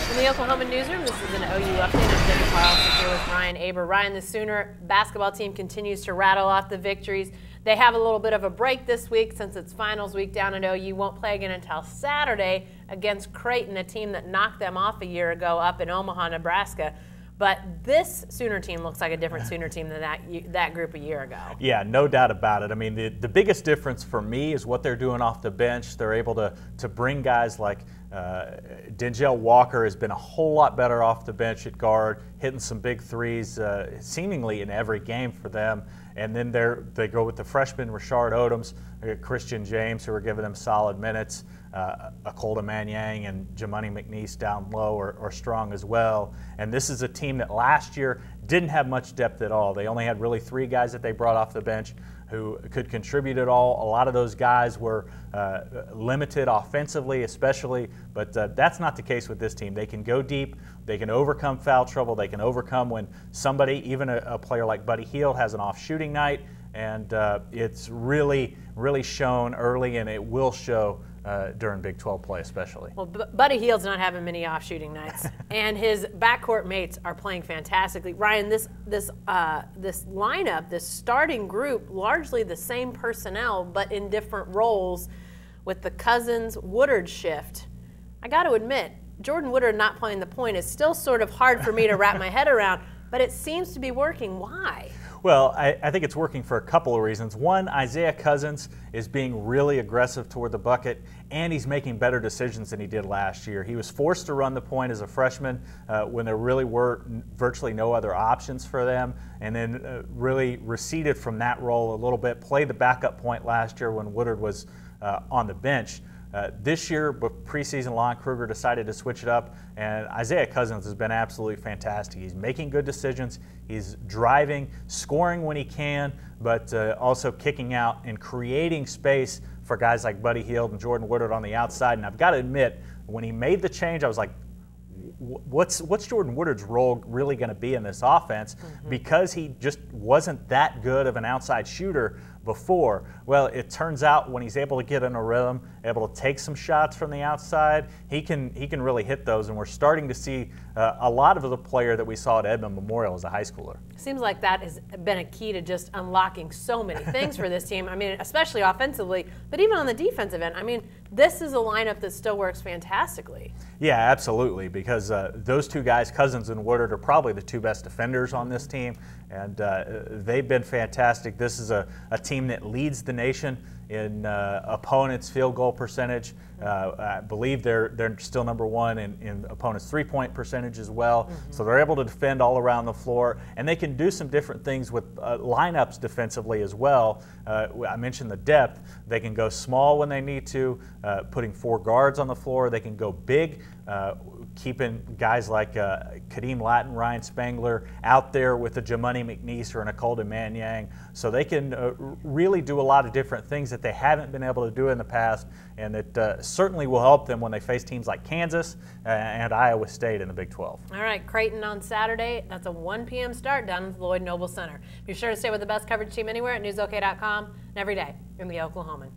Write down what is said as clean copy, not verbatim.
In the Oklahoman newsroom, this is an OU update. I'm Jenny Carlson here with Ryan Aber. Ryan, the Sooner basketball team continues to rattle off the victories. They have a little bit of a break this week since it's finals week down at OU. Won't play again until Saturday against Creighton, a team that knocked them off a year ago up in Omaha, Nebraska. But this Sooner team looks like a different Sooner team than that group a year ago. Yeah, no doubt about it. I mean, the biggest difference for me is what they're doing off the bench. They're able to bring guys like Denzel Walker has been a whole lot better off the bench at guard, hitting some big threes seemingly in every game for them. And then they go with the freshman Rashard Odoms, Christian James, who are giving them solid minutes. Oklahoman and Jamani McNeese down low are strong as well. And this is a team that last year didn't have much depth at all. They only had really 3 guys that they brought off the bench who could contribute at all. A lot of those guys were limited offensively especially, but that's not the case with this team. They can go deep, they can overcome foul trouble, they can overcome when somebody, even a player like Buddy Hield, has an off shooting night, and it's really shown early, and it will show during Big 12 play especially. Well, Buddy Hield's not having many off shooting nights, and his backcourt mates are playing fantastically. Ryan, this lineup, this starting group, largely the same personnel but in different roles with the Cousins-Woodard shift. I got to admit, Jordan Woodard not playing the point is still sort of hard for me to wrap my head around, but it seems to be working. Why? Well, I think it's working for a couple of reasons. One, Isaiah Cousins is being really aggressive toward the bucket, and he's making better decisions than he did last year. He was forced to run the point as a freshman when there really were virtually no other options for them, and then really receded from that role a little bit, played the backup point last year when Woodard was on the bench. This year, with preseason, Lon Kruger decided to switch it up, and Isaiah Cousins has been absolutely fantastic. He's making good decisions, he's driving, scoring when he can, but also kicking out and creating space for guys like Buddy Hield and Jordan Woodard on the outside. And I've got to admit, when he made the change, I was like, what's Jordan Woodard's role really going to be in this offense? Because he just wasn't that good of an outside shooter before. Well, it turns out when he's able to get in a rhythm, able to take some shots from the outside, he can really hit those, and we're starting to see a lot of the player that we saw at Edmond Memorial as a high schooler. Seems like that has been a key to just unlocking so many things for this team. I mean, especially offensively, but even on the defensive end. I mean, this is a lineup that still works fantastically. Yeah, absolutely, because those 2 guys, Cousins and Woodard, are probably the 2 best defenders on this team, and they've been fantastic. This is a team that leads the nation in opponents' field goal percentage. I believe they're still number 1 in opponents' three-point percentage as well. So they're able to defend all around the floor, and they can do some different things with lineups defensively as well. I mentioned the depth. They can go small when they need to, putting 4 guards on the floor. They can go big, keeping guys like Kadeem Latin, Ryan Spangler out there with a Jamani McNeese or an Oklahoman. So they can really do a lot of different things that they haven't been able to do in the past, and that certainly will help them when they face teams like Kansas and Iowa State in the Big 12. All right, Creighton on Saturday. That's a 1 p.m. start down at the Lloyd Noble Center. Be sure to stay with the best coverage team anywhere at newsok.com and every day in the Oklahoman.